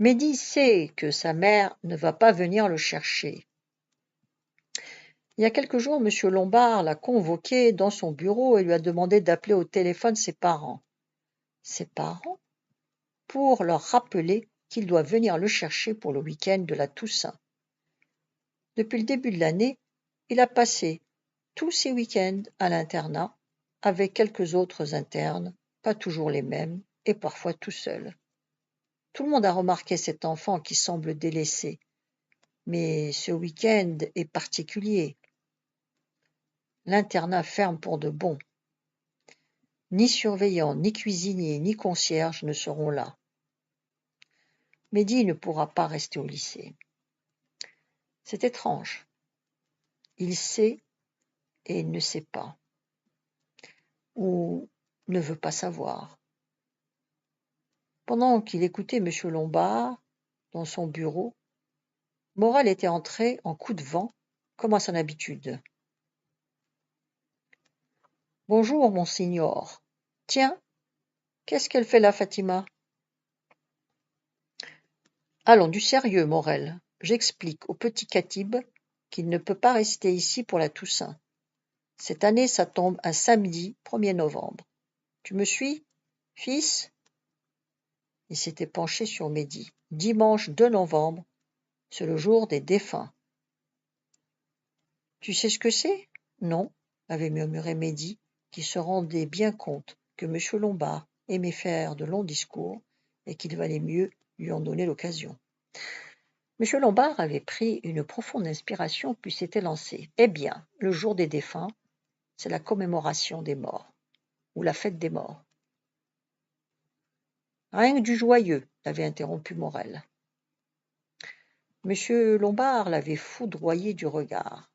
Mehdi sait que sa mère ne va pas venir le chercher. Il y a quelques jours, M. Lombard l'a convoqué dans son bureau et lui a demandé d'appeler au téléphone ses parents. Ses parents? Pour leur rappeler qu'il doit venir le chercher pour le week-end de la Toussaint. Depuis le début de l'année, il a passé tous ses week-ends à l'internat avec quelques autres internes, pas toujours les mêmes, et parfois tout seul. Tout le monde a remarqué cet enfant qui semble délaissé, mais ce week-end est particulier. L'internat ferme pour de bon. Ni surveillant, ni cuisinier, ni concierge ne seront là. Mehdi ne pourra pas rester au lycée. C'est étrange. Il sait et ne sait pas, ou ne veut pas savoir. Pendant qu'il écoutait M. Lombard dans son bureau, Morel était entré en coup de vent, comme à son habitude. « Bonjour, monsignor. Tiens, qu'est-ce qu'elle fait là, Fatima ?»« Allons, du sérieux, Morel. J'explique au petit Khatib qu'il ne peut pas rester ici pour la Toussaint. Cette année, ça tombe un samedi 1er novembre. Tu me suis, fils ?» Il s'était penché sur Mehdi. « Dimanche 2 novembre, c'est le jour des défunts. »« Tu sais ce que c'est ? » ?»« Non, » avait murmuré Mehdi, qui se rendait bien compte que M. Lombard aimait faire de longs discours et qu'il valait mieux lui en donner l'occasion. M. Lombard avait pris une profonde inspiration puis s'était lancé. « Eh bien, le jour des défunts, c'est la commémoration des morts, ou la fête des morts. »« Rien que du joyeux, » l'avait interrompu Morel. M. Lombard l'avait foudroyé du regard.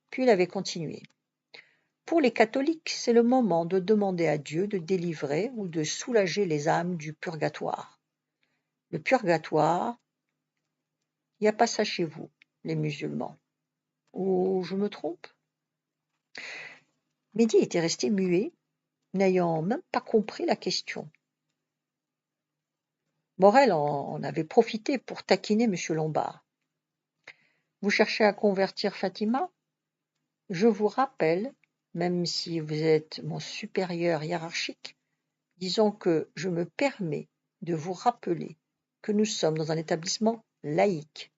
Puis il avait continué. « Pour les catholiques, c'est le moment de demander à Dieu de délivrer ou de soulager les âmes du purgatoire. Le purgatoire, il n'y a pas ça chez vous, les musulmans. Ou je me trompe ?» Mehdi était resté muet, n'ayant même pas compris la question. Morel en avait profité pour taquiner M. Lombard. « Vous cherchez à convertir Fatima ? Je vous rappelle, même si vous êtes mon supérieur hiérarchique, disons que je me permets de vous rappeler que nous sommes dans un établissement laïque.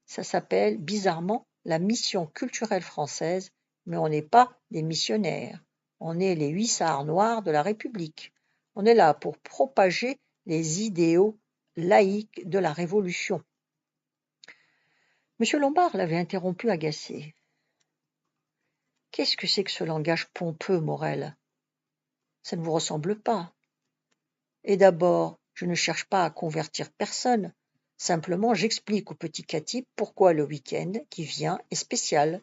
Ça s'appelle bizarrement la mission culturelle française, mais on n'est pas des missionnaires. On est les hussards noirs de la République. On est là pour propager les idéaux laïques de la Révolution. » M. Lombard l'avait interrompu agacé. « Qu'est-ce que c'est que ce langage pompeux, Morel ? Ça ne vous ressemble pas. Et d'abord, je ne cherche pas à convertir personne. Simplement, j'explique au petit Khatib pourquoi le week-end qui vient est spécial.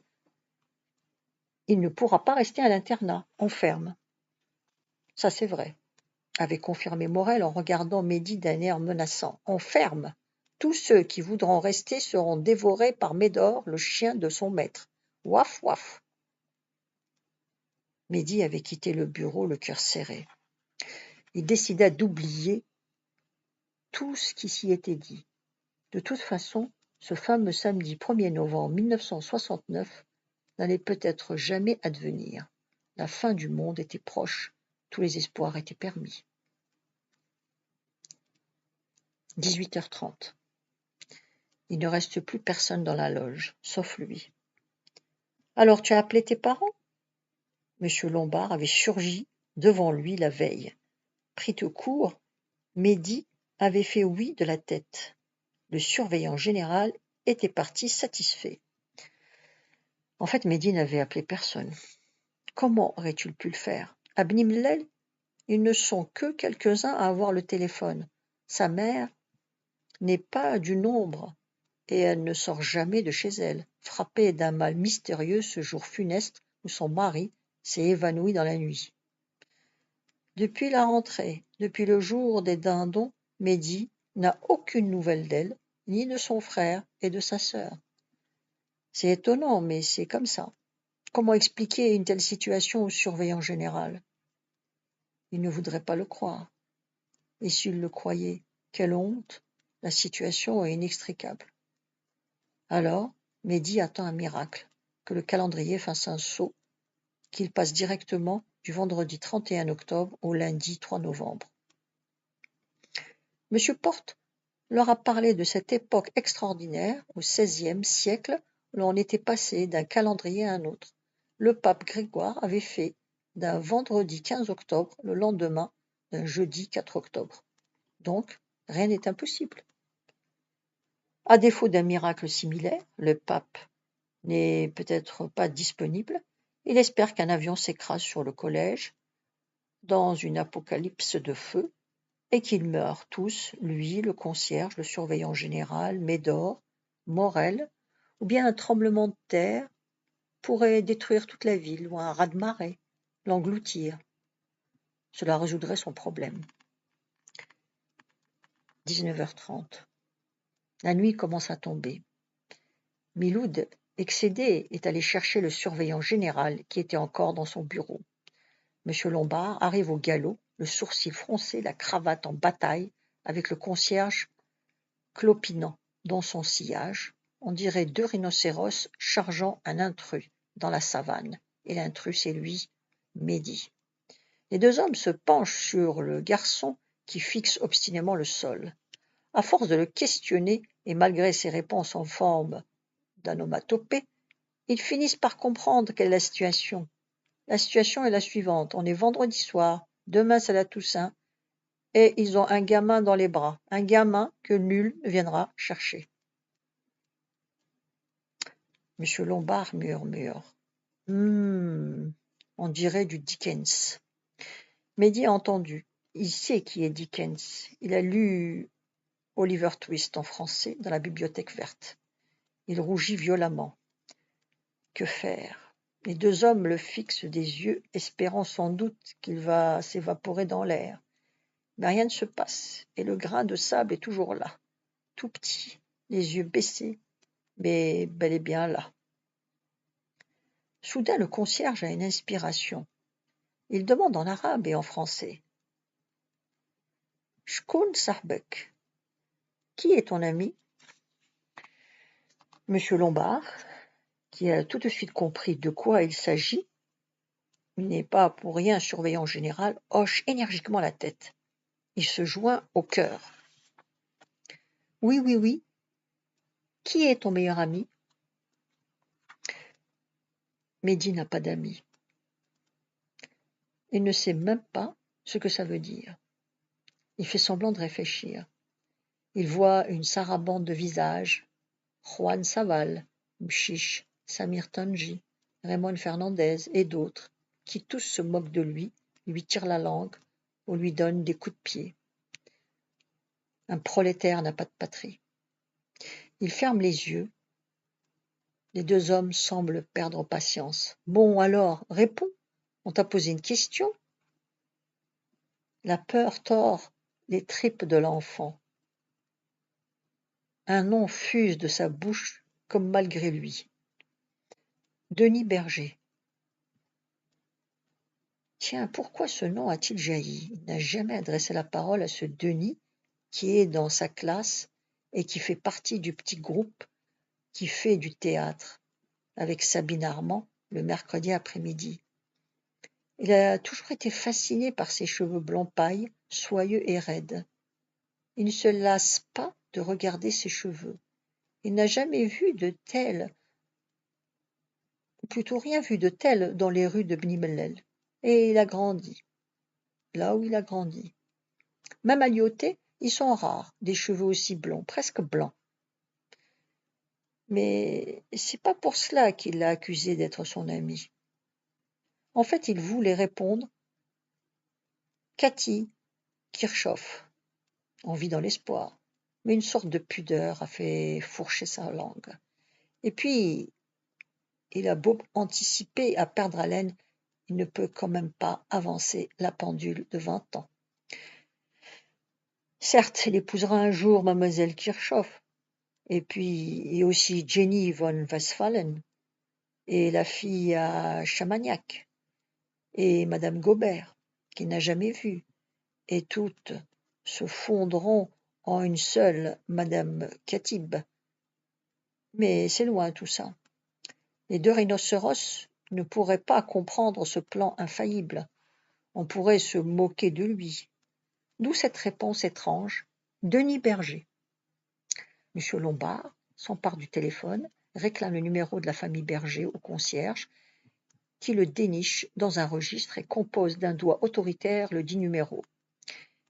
Il ne pourra pas rester à l'internat, on ferme. » « Ça, c'est vrai, » avait confirmé Morel en regardant Mehdi d'un air menaçant. « On ferme. Tous ceux qui voudront rester seront dévorés par Médor, le chien de son maître. Waf, waf. » Mehdi avait quitté le bureau, le cœur serré. Il décida d'oublier tout ce qui s'y était dit. De toute façon, ce fameux samedi 1er novembre 1969 n'allait peut-être jamais advenir. La fin du monde était proche, tous les espoirs étaient permis. 18h30. Il ne reste plus personne dans la loge, sauf lui. « Alors tu as appelé tes parents ?» M. Lombard avait surgi devant lui la veille. Pris de court, Mehdi avait fait oui de la tête. Le surveillant général était parti satisfait. En fait, Mehdi n'avait appelé personne. Comment aurait-il pu le faire ? À Bni Mellel, ils ne sont que quelques-uns à avoir le téléphone. Sa mère n'est pas du nombre et elle ne sort jamais de chez elle, frappée d'un mal mystérieux ce jour funeste où son mari s'est évanoui dans la nuit. Depuis la rentrée, depuis le jour des dindons, Mehdi n'a aucune nouvelle d'elle, ni de son frère et de sa sœur. C'est étonnant, mais c'est comme ça. Comment expliquer une telle situation au surveillant général ? Il ne voudrait pas le croire. Et s'il le croyait, quelle honte ! La situation est inextricable. Alors, Mehdi attend un miracle, que le calendrier fasse un saut, qu'il passe directement du vendredi 31 octobre au lundi 3 novembre. Monsieur Porte leur a parlé de cette époque extraordinaire, au XVIe siècle, où l'on était passé d'un calendrier à un autre. Le pape Grégoire avait fait d'un vendredi 15 octobre le lendemain d'un jeudi 4 octobre. Donc, rien n'est impossible. À défaut d'un miracle similaire, le pape n'est peut-être pas disponible. Il espère qu'un avion s'écrase sur le collège dans une apocalypse de feu et qu'ils meurent tous, lui, le concierge, le surveillant général, Médor, Morel, ou bien un tremblement de terre pourrait détruire toute la ville ou un raz-de-marée, l'engloutir. Cela résoudrait son problème. 19h30. La nuit commence à tomber. Miloud, excédé, est allé chercher le surveillant général qui était encore dans son bureau. Monsieur Lombard arrive au galop, le sourcil froncé, la cravate en bataille, avec le concierge clopinant dans son sillage. On dirait deux rhinocéros chargeant un intrus dans la savane. Et l'intrus, c'est lui, Mehdi. Les deux hommes se penchent sur le garçon qui fixe obstinément le sol. À force de le questionner, et malgré ses réponses en forme d'anomatopée, ils finissent par comprendre quelle est la situation. La situation est la suivante. On est vendredi soir, demain c'est la Toussaint, et ils ont un gamin dans les bras, un gamin que nul ne viendra chercher. Monsieur Lombard murmure. On dirait du Dickens. Mehdi a entendu. Il sait qui est Dickens. Il a lu Oliver Twist en français dans la bibliothèque verte. Il rougit violemment. Que faire? Les deux hommes le fixent des yeux, espérant sans doute qu'il va s'évaporer dans l'air. Mais rien ne se passe, et le grain de sable est toujours là, tout petit, les yeux baissés, mais bel et bien là. Soudain, le concierge a une inspiration. Il demande en arabe et en français. « Shkoun sahbek » ? Qui est ton ami ? Monsieur Lombard, qui a tout de suite compris de quoi il s'agit, il n'est pas pour rien surveillant général, hoche énergiquement la tête. Il se joint au chœur. Oui. Qui est ton meilleur ami ? Mehdi n'a pas d'amis. Il ne sait même pas ce que ça veut dire. Il fait semblant de réfléchir. Il voit une sarabande de visages, Juan Saval, Mchiche, Samir Tanji, Raymond Fernandez et d'autres, qui tous se moquent de lui tirent la langue ou lui donnent des coups de pied. Un prolétaire n'a pas de patrie. Il ferme les yeux. Les deux hommes semblent perdre patience. Bon alors, réponds. On t'a posé une question. La peur tord les tripes de l'enfant. Un nom fuse de sa bouche comme malgré lui. Denis Berger. Tiens, pourquoi ce nom a-t-il jailli ? Il n'a jamais adressé la parole à ce Denis qui est dans sa classe et qui fait partie du petit groupe qui fait du théâtre avec Sabine Armand le mercredi après-midi. Il a toujours été fasciné par ses cheveux blancs paille, soyeux et raides. Il ne se lasse pas de regarder ses cheveux. Il n'a jamais vu de tel, ou plutôt rien vu de tel dans les rues de Bni Mellel. Et il a grandi, là où il a grandi. Même à Lyautey, ils sont rares, des cheveux aussi blonds, presque blancs. Mais c'est pas pour cela qu'il l'a accusé d'être son ami. En fait, il voulait répondre Cathy Kirchhoff. On vit dans l'espoir, mais une sorte de pudeur a fait fourcher sa langue. Et puis, il a beau anticiper à perdre haleine, il ne peut quand même pas avancer la pendule de 20 ans. Certes, il épousera un jour mademoiselle Kirchhoff, et aussi Jenny von Westphalen, et la fille à Chamagnac, et madame Gobert, qu'il n'a jamais vue, et toutes se fondront en une seule Madame Katib. Mais c'est loin tout ça. Les deux rhinocéros ne pourraient pas comprendre ce plan infaillible. On pourrait se moquer de lui. D'où cette réponse étrange. Denis Berger. Monsieur Lombard s'empare du téléphone, réclame le numéro de la famille Berger au concierge, qui le déniche dans un registre et compose d'un doigt autoritaire le dit numéro.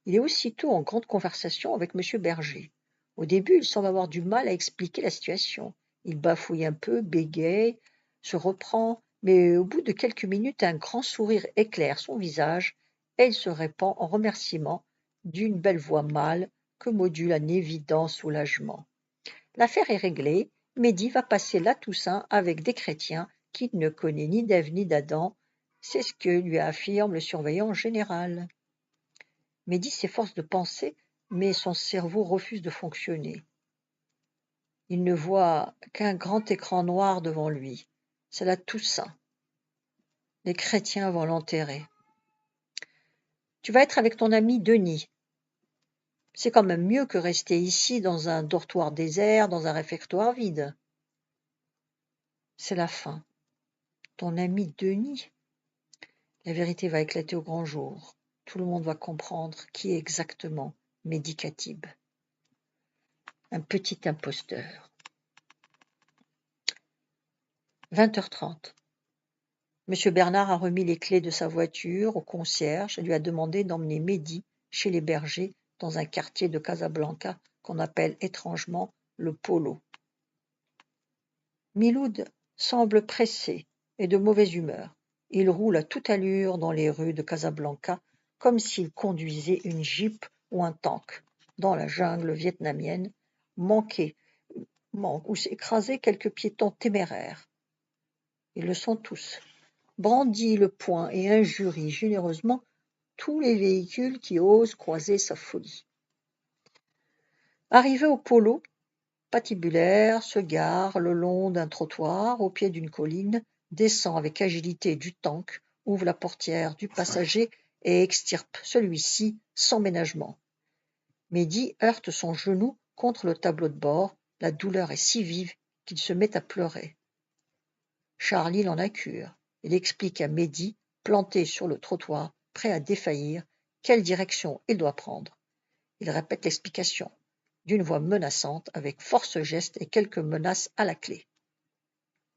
Il est aussitôt en grande conversation avec monsieur Berger. Au début, il semble avoir du mal à expliquer la situation. Il bafouille un peu, bégaye, se reprend, mais au bout de quelques minutes, un grand sourire éclaire son visage et il se répand en remerciements d'une belle voix mâle que module un évident soulagement. L'affaire est réglée, Mehdi va passer la Toussaint avec des chrétiens qu'il ne connaît ni d'Ève ni d'Adam, c'est ce que lui affirme le surveillant général. Mehdi s'efforce de penser, mais son cerveau refuse de fonctionner. Il ne voit qu'un grand écran noir devant lui. C'est la Toussaint. Les chrétiens vont l'enterrer. Tu vas être avec ton ami Denis. C'est quand même mieux que rester ici dans un dortoir désert, dans un réfectoire vide. C'est la fin. Ton ami Denis. La vérité va éclater au grand jour. Tout le monde va comprendre qui est exactement Mehdi Katib. Un petit imposteur. 20h30. Monsieur Bernard a remis les clés de sa voiture au concierge et lui a demandé d'emmener Mehdi chez les Bergers dans un quartier de Casablanca qu'on appelle étrangement le Polo. Miloud semble pressé et de mauvaise humeur. Il roule à toute allure dans les rues de Casablanca comme s'il conduisait une jeep ou un tank dans la jungle vietnamienne, où s'écrasaient quelques piétons téméraires. Ils le sont tous. Brandit le poing et injurie généreusement tous les véhicules qui osent croiser sa folie. Arrivé au Polo, patibulaire, se gare le long d'un trottoir au pied d'une colline, descend avec agilité du tank, ouvre la portière du passager et extirpe celui-ci sans ménagement. Mehdi heurte son genou contre le tableau de bord, la douleur est si vive qu'il se met à pleurer. Charlie l'en accure. Il explique à Mehdi, planté sur le trottoir, prêt à défaillir, quelle direction il doit prendre. Il répète l'explication, d'une voix menaçante, avec force geste et quelques menaces à la clé.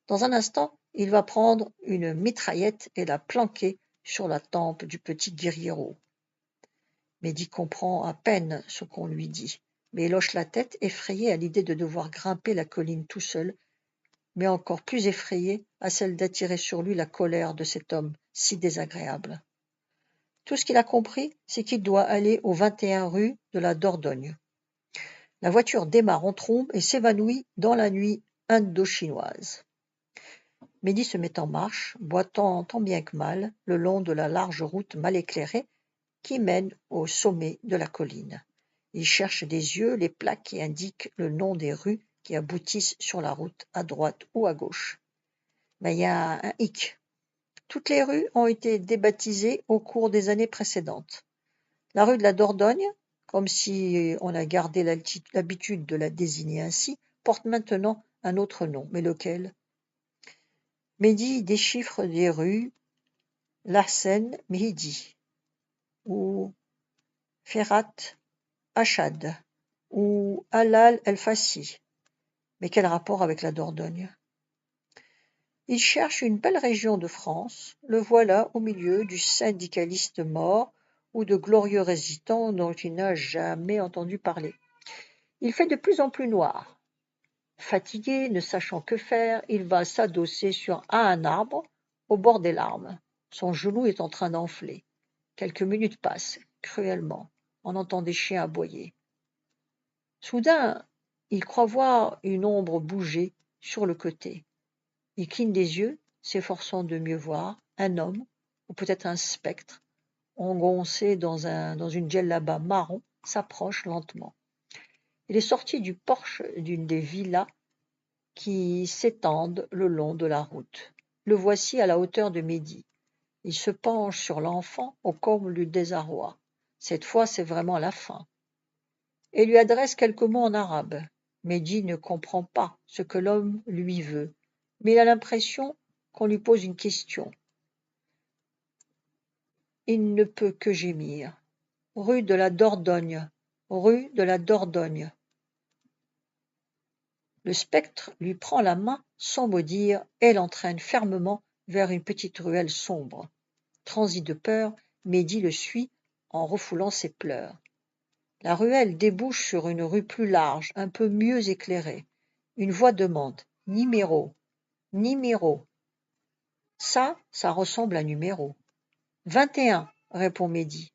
Dans un instant, il va prendre une mitraillette et la planquer sur la tempe du petit guerriero. Mehdi comprend à peine ce qu'on lui dit, mais il hoche la tête, effrayé à l'idée de devoir grimper la colline tout seul, mais encore plus effrayé à celle d'attirer sur lui la colère de cet homme si désagréable. Tout ce qu'il a compris, c'est qu'il doit aller au 21 rue de la Dordogne. La voiture démarre en trombe et s'évanouit dans la nuit indo-chinoise. Mehdi se met en marche, boitant tant bien que mal, le long de la large route mal éclairée qui mène au sommet de la colline. Il cherche des yeux les plaques qui indiquent le nom des rues qui aboutissent sur la route, à droite ou à gauche. Mais il y a un hic. Toutes les rues ont été débaptisées au cours des années précédentes. La rue de la Dordogne, comme si on a gardé l'habitude de la désigner ainsi, porte maintenant un autre nom. Mais lequel? Mehdi déchiffre des rues Larsen Mehdi, ou Ferhat Achad, ou Halal El Fassi. Mais quel rapport avec la Dordogne? Il cherche une belle région de France, le voilà au milieu du syndicaliste mort ou de glorieux résistants dont il n'a jamais entendu parler. Il fait de plus en plus noir. Fatigué, ne sachant que faire, il va s'adosser à un arbre au bord des larmes. Son genou est en train d'enfler. Quelques minutes passent, cruellement. On entend des chiens aboyer. Soudain, il croit voir une ombre bouger sur le côté. Il cligne des yeux, s'efforçant de mieux voir. Un homme, ou peut-être un spectre, engoncé dans une djellaba marron, s'approche lentement. Il est sorti du porche d'une des villas qui s'étendent le long de la route. Le voici à la hauteur de Mehdi. Il se penche sur l'enfant au comble du désarroi. Cette fois, c'est vraiment la fin. et lui adresse quelques mots en arabe. Mehdi ne comprend pas ce que l'homme lui veut, mais il a l'impression qu'on lui pose une question. Il ne peut que gémir. Rue de la Dordogne, rue de la Dordogne. Le spectre lui prend la main sans mot dire et l'entraîne fermement vers une petite ruelle sombre. Transi de peur, Mehdi le suit en refoulant ses pleurs. La ruelle débouche sur une rue plus large, un peu mieux éclairée. Une voix demande « Numéro, numéro ». Ça ressemble à numéro. 21, répond Mehdi.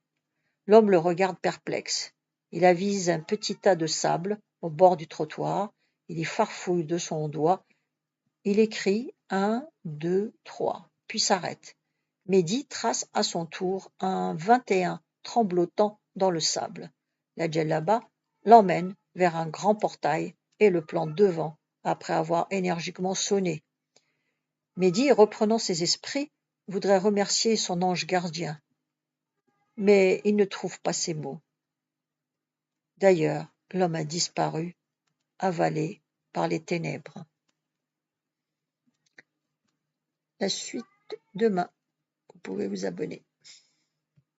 L'homme le regarde perplexe. Il avise un petit tas de sable au bord du trottoir. Il y farfouille de son doigt. Il écrit 1, 2, 3, puis s'arrête. Mehdi trace à son tour un 21 tremblotant dans le sable. La djellaba l'emmène vers un grand portail et le plante devant, après avoir énergiquement sonné. Mehdi, reprenant ses esprits, voudrait remercier son ange gardien, mais il ne trouve pas ces mots. D'ailleurs, l'homme a disparu, avalé par les ténèbres. La suite demain. Vous pouvez vous abonner.